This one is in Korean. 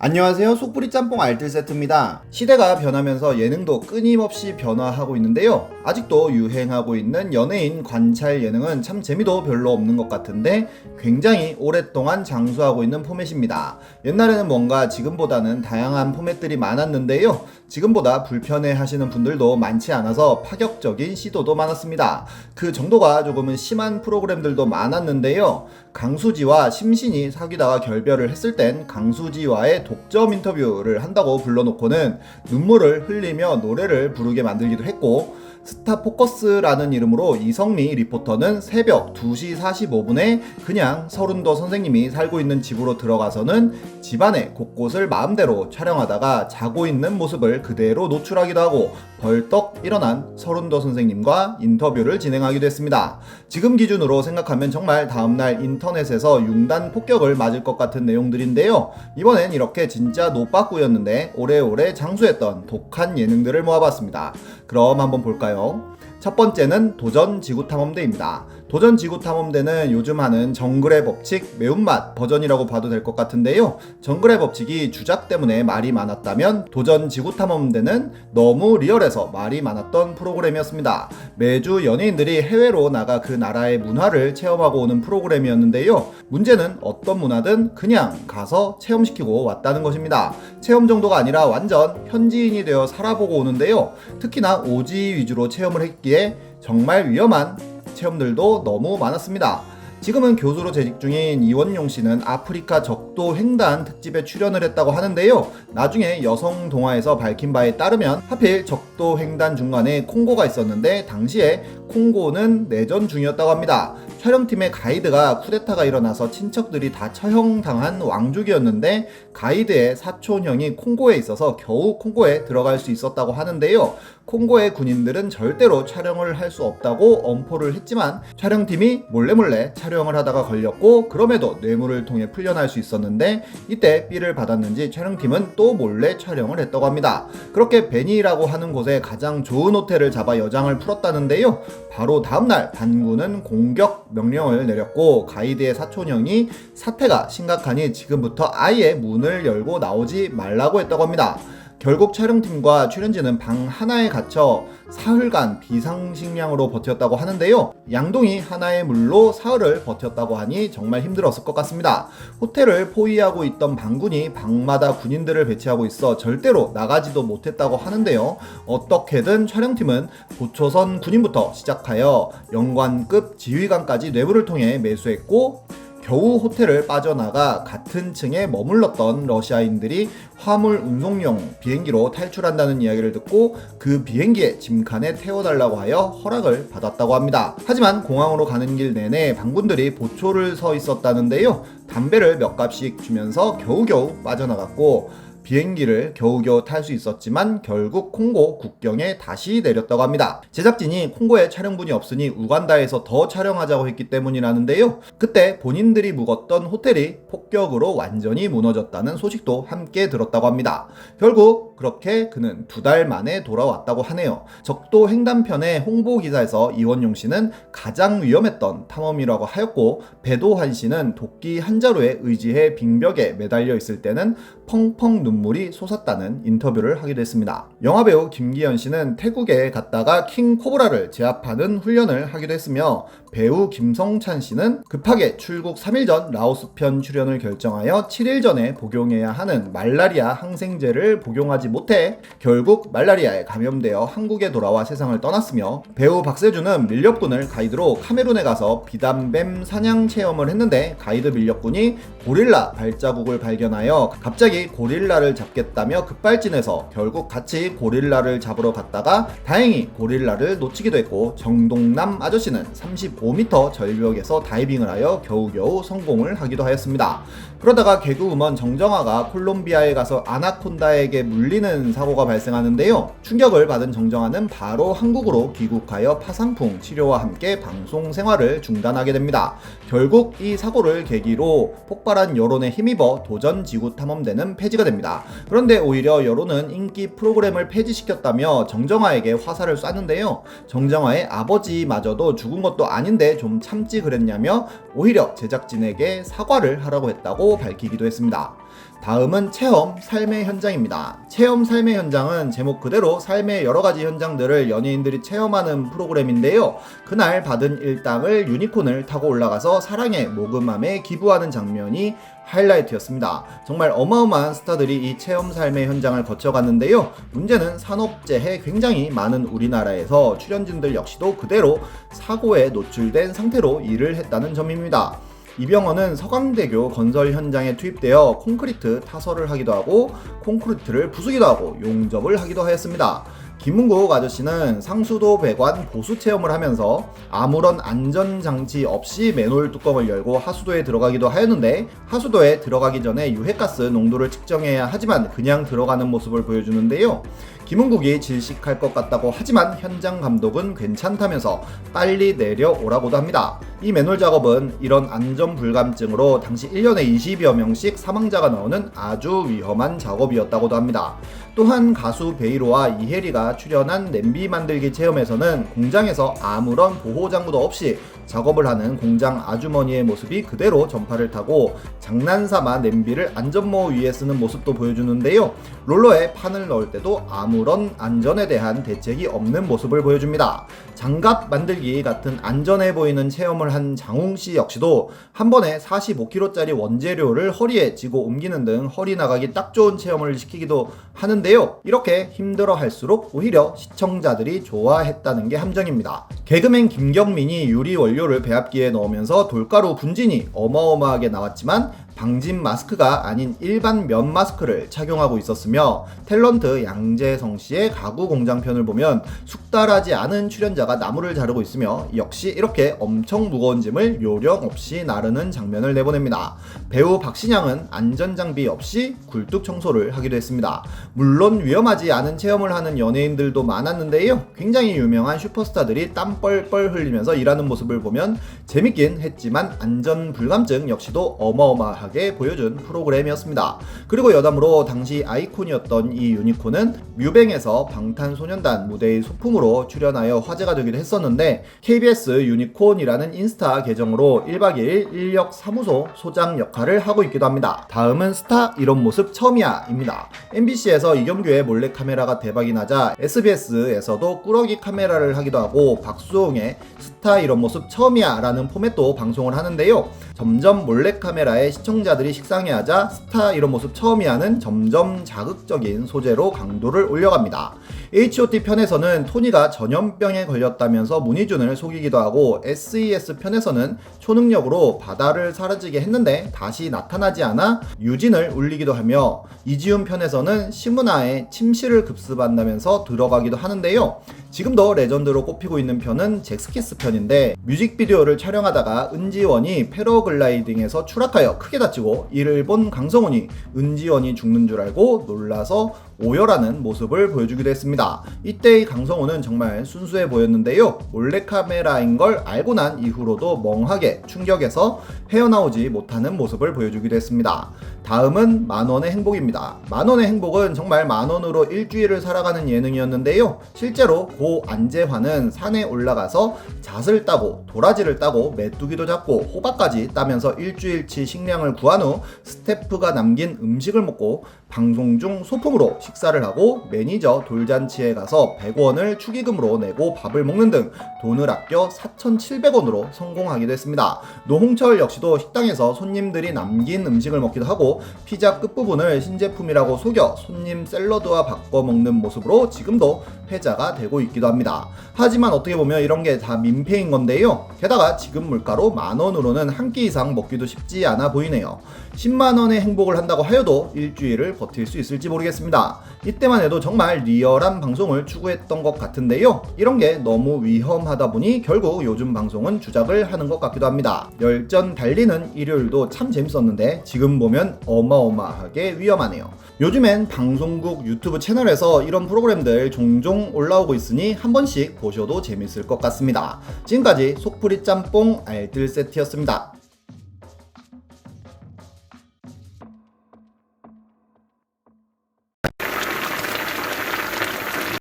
안녕하세요. 속풀이 짬뽕 알뜰 세트입니다. 시대가 변하면서 예능도 끊임없이 변화하고 있는데요. 아직도 유행하고 있는 연예인 관찰 예능은 참 재미도 별로 없는 것 같은데 굉장히 오랫동안 장수하고 있는 포맷입니다. 옛날에는 뭔가 지금보다는 다양한 포맷들이 많았는데요. 지금보다 불편해 하시는 분들도 많지 않아서 파격적인 시도도 많았습니다. 그 정도가 조금은 심한 프로그램들도 많았는데요. 강수지와 심신이 사귀다가 결별을 했을 땐 강수지와의 독점 인터뷰를 한다고 불러놓고는 눈물을 흘리며 노래를 부르게 만들기도 했고, 스타포커스라는 이름으로 이성미 리포터는 새벽 2시 45분에 그냥 서른도 선생님이 살고 있는 집으로 들어가서는 집안의 곳곳을 마음대로 촬영하다가 자고 있는 모습을 그대로 노출하기도 하고 벌떡 일어난 서른도 선생님과 인터뷰를 진행하기도 했습니다. 지금 기준으로 생각하면 정말 다음날 인터넷에서 융단 폭격을 맞을 것 같은 내용들인데요. 이번엔 이렇게 진짜 노빠꾸였는데 오래오래 장수했던 독한 예능들을 모아봤습니다. 그럼 한번 볼까요? 첫 번째는 도전지구탐험대입니다. 도전지구탐험대는 요즘 하는 정글의 법칙 매운맛 버전이라고 봐도 될 것 같은데요. 정글의 법칙이 주작 때문에 말이 많았다면 도전지구탐험대는 너무 리얼해서 말이 많았던 프로그램이었습니다. 매주 연예인들이 해외로 나가 그 나라의 문화를 체험하고 오는 프로그램이었는데요. 문제는 어떤 문화든 그냥 가서 체험시키고 왔다는 것입니다. 체험 정도가 아니라 완전 현지인이 되어 살아보고 오는데요. 특히나 오지 위주로 체험을 했기에 정말 위험한 체험들도 너무 많았습니다. 지금은 교수로 재직 중인 이원용 씨는 아프리카 적도 횡단 특집에 출연을 했다고 하는데요. 나중에 여성 동화에서 밝힌 바에 따르면 하필 적도 횡단 중간에 콩고가 있었는데 당시에 콩고는 내전 중이었다고 합니다. 촬영팀의 가이드가 쿠데타가 일어나서 친척들이 다 처형당한 왕족이었는데 가이드의 사촌형이 콩고에 있어서 겨우 콩고에 들어갈 수 있었다고 하는데요. 콩고의 군인들은 절대로 촬영을 할 수 없다고 엄포를 했지만 촬영팀이 몰래 촬영을 하다가 걸렸고, 그럼에도 뇌물을 통해 풀려날 수 있었는데 이때 삐를 받았는지 촬영팀은 또 몰래 촬영을 했다고 합니다. 그렇게 베니라고 하는 곳에 가장 좋은 호텔을 잡아 여장을 풀었다는데요. 바로 다음날 반군은 공격 명령을 내렸고 가이드의 사촌형이 사태가 심각하니 지금부터 아예 문을 열고 나오지 말라고 했다고 합니다. 결국 촬영팀과 출연진은 방 하나에 갇혀 사흘간 비상식량으로 버텼다고 하는데요. 양동이 하나의 물로 사흘을 버텼다고 하니 정말 힘들었을 것 같습니다. 호텔을 포위하고 있던 반군이 방마다 군인들을 배치하고 있어 절대로 나가지도 못했다고 하는데요. 어떻게든 촬영팀은 보초선 군인부터 시작하여 영관급 지휘관까지 뇌물을 통해 매수했고, 겨우 호텔을 빠져나가 같은 층에 머물렀던 러시아인들이 화물 운송용 비행기로 탈출한다는 이야기를 듣고 그 비행기에 짐칸에 태워달라고 하여 허락을 받았다고 합니다. 하지만 공항으로 가는 길 내내 반군들이 보초를 서 있었다는데요. 담배를 몇 갑씩 주면서 겨우겨우 빠져나갔고 비행기를 겨우겨우 탈 수 있었지만 결국 콩고 국경에 다시 내렸다고 합니다. 제작진이 콩고에 촬영분이 없으니 우간다에서 더 촬영하자고 했기 때문이라는데요. 그때 본인들이 묵었던 호텔이 폭격으로 완전히 무너졌다는 소식도 함께 들었다고 합니다. 결국 그렇게 그는 2달 만에 돌아왔다고 하네요. 적도 횡단편의 홍보기사에서 이원용 씨는 가장 위험했던 탐험이라고 하였고, 배도환 씨는 도끼 한 자루에 의지해 빙벽에 매달려 있을 때는 펑펑 눈물이 솟았다는 인터뷰를 하기도 했습니다. 영화배우 김기현 씨는 태국에 갔다가 킹 코브라를 제압하는 훈련을 하기도 했으며, 배우 김성찬 씨는 급하게 출국 3일 전 라오스 편 출연을 결정하여 7일 전에 복용해야 하는 말라리아 항생제를 복용하지 못해 결국 말라리아에 감염되어 한국에 돌아와 세상을 떠났으며, 배우 박세주는 밀렵꾼을 가이드로 카메룬에 가서 비단뱀 사냥 체험을 했는데 가이드 밀렵꾼이 고릴라 발자국을 발견하여 갑자기 고릴라를 잡겠다며 급발진해서 결국 같이 고릴라를 잡으러 갔다가 다행히 고릴라를 놓치기도 했고, 정동남 아저씨는 35m 절벽에서 다이빙을 하여 겨우겨우 성공을 하기도 하였습니다. 그러다가 개그우먼 정정아가 콜롬비아에 가서 아나콘다에게 물리는 사고가 발생하는데요. 충격을 받은 정정아는 바로 한국으로 귀국하여 파상풍 치료와 함께 방송 생활을 중단하게 됩니다. 결국 이 사고를 계기로 폭발한 여론에 힘입어 도전지구탐험대는 폐지가 됩니다. 그런데 오히려 여론은 인기 프로그램을 폐지시켰다며 정정아에게 화살을 쐈는데요. 정정아의 아버지마저도 죽은 것도 아닌데 좀 참지 그랬냐며 오히려 제작진에게 사과를 하라고 했다고 밝히기도 했습니다. 다음은 체험 삶의 현장입니다. 체험 삶의 현장은 제목 그대로 삶의 여러가지 현장들을 연예인들이 체험하는 프로그램인데요. 그날 받은 일당을 유니콘을 타고 올라가서 사랑의 모금함에 기부하는 장면이 하이라이트였습니다. 정말 어마어마한 스타들이 이 체험 삶의 현장을 거쳐갔는데요. 문제는 산업재해 굉장히 많은 우리나라에서 출연진들 역시도 그대로 사고에 노출된 상태로 일을 했다는 점입니다. 이병헌은 서강대교 건설 현장에 투입되어 콘크리트 타설을 하기도 하고 콘크리트를 부수기도 하고 용접을 하기도 하였습니다. 김문국 아저씨는 상수도 배관 보수 체험을 하면서 아무런 안전장치 없이 맨홀 뚜껑을 열고 하수도에 들어가기도 하였는데, 하수도에 들어가기 전에 유해가스 농도를 측정해야 하지만 그냥 들어가는 모습을 보여주는데요. 김은국이 질식할 것 같다고 하지만 현장 감독은 괜찮다면서 빨리 내려오라고도 합니다. 이 맨홀 작업은 이런 안전 불감증으로 당시 1년에 20여 명씩 사망자가 나오는 아주 위험한 작업이었다고도 합니다. 또한 가수 베이로와 이혜리가 출연한 냄비 만들기 체험에서는 공장에서 아무런 보호장구도 없이 작업을 하는 공장 아주머니의 모습이 그대로 전파를 타고 장난삼아 냄비를 안전모 위에 쓰는 모습도 보여주는데요. 롤러에 판을 넣을 때도 아무런 안전에 대한 대책이 없는 모습을 보여줍니다. 장갑 만들기 같은 안전해 보이는 체험을 한 장웅씨 역시도 한 번에 45kg짜리 원재료를 허리에 쥐고 옮기는 등 허리 나가기 딱 좋은 체험을 시키기도 하는데요. 이렇게 힘들어 할수록 오히려 시청자들이 좋아했다는 게 함정입니다. 개그맨 김경민이 유리 원료를 배합기에 넣으면서 돌가루 분진이 어마어마하게 나왔지만 방진 마스크가 아닌 일반 면 마스크를 착용하고 있었으며, 탤런트 양재성 씨의 가구 공장 편을 보면 숙달하지 않은 출연자가 나무를 자르고 있으며 역시 이렇게 엄청 무거운 짐을 요령 없이 나르는 장면을 내보냅니다. 배우 박신양은 안전장비 없이 굴뚝 청소를 하기도 했습니다. 물론 위험하지 않은 체험을 하는 연예인들도 많았는데요. 굉장히 유명한 슈퍼스타들이 땀 뻘뻘 흘리면서 일하는 모습을 보면 재밌긴 했지만 안전 불감증 역시도 어마어마하게 보여준 프로그램이었습니다. 그리고 여담으로 당시 아이콘이었던 이 유니콘은 뮤뱅에서 방탄소년단 무대의 소품으로 출연하여 화제가 되기도 했었는데, KBS 유니콘이라는 인스타 계정으로 1박 2일 인력 사무소 소장 역할을 하고 있기도 합니다. 다음은 스타 이런 모습 처음이야 입니다. MBC에서 이경규의 몰래카메라가 대박이 나자 SBS에서도 꾸러기 카메라를 하기도 하고 박수홍의 스타 이런 모습 처음이야 라는 포맷도 방송을 하는데요. 점점 몰래카메라에 시청자들이 식상해하자 스타 이런 모습 처음이야는 점점 자극적인 소재로 강도를 올려갑니다. H.O.T 편에서는 토니가 전염병에 걸렸다면서 문희준을 속이기도 하고, SES 편에서는 초능력으로 바다를 사라지게 했는데 다시 나타나지 않아 유진을 울리기도 하며, 이지훈 편에서는 시문화에 침실을 급습한다면서 들어가기도 하는데요. 지금도 레전드로 꼽히고 있는 편은 잭스키스 편인데, 뮤직비디오를 촬영하다가 은지원이 패러글라이딩에서 추락하여 크게 다치고 이를 본 강성훈이 은지원이 죽는 줄 알고 놀라서 오열하는 모습을 보여주기도 했습니다. 이때의 강성훈은 정말 순수해 보였는데요. 몰래카메라인 걸 알고 난 이후로도 멍하게 충격에서 헤어나오지 못하는 모습을 보여주기도 했습니다. 다음은 만원의 행복입니다. 만원의 행복은 정말 만원으로 일주일을 살아가는 예능이었는데요. 실제로 고 안재환은 산에 올라가서 잣을 따고 도라지를 따고 메뚜기도 잡고 호박까지 따면서 일주일치 식량을 구한 후 스태프가 남긴 음식을 먹고 방송 중 소품으로 식사를 하고 매니저 돌잔치에 가서 100원을 축의금으로 내고 밥을 먹는 등 돈을 아껴 4,700원으로 성공하기도 했습니다. 노홍철 역시도 식당에서 손님들이 남긴 음식을 먹기도 하고 피자 끝부분을 신제품이라고 속여 손님 샐러드와 바꿔 먹는 모습으로 지금도 회자가 되고 있기도 합니다. 하지만 어떻게 보면 이런 게 다 민폐인 건데요. 게다가 지금 물가로 만원으로는 한 끼 이상 먹기도 쉽지 않아 보이네요. 10만원의 행복을 한다고 하여도 일주일을 버틸 수 있을지 모르겠습니다. 이때만 해도 정말 리얼한 방송을 추구했던 것 같은데요. 이런 게 너무 위험하다 보니 결국 요즘 방송은 주작을 하는 것 같기도 합니다. 열전 달리는 일요일도 참 재밌었는데 지금 보면 어마어마하게 위험하네요. 요즘엔 방송국 유튜브 채널에서 이런 프로그램들 종종 올라오고 있으니 한 번씩 보셔도 재밌을 것 같습니다. 지금까지 속풀이 짬뽕 알뜰 세트였습니다.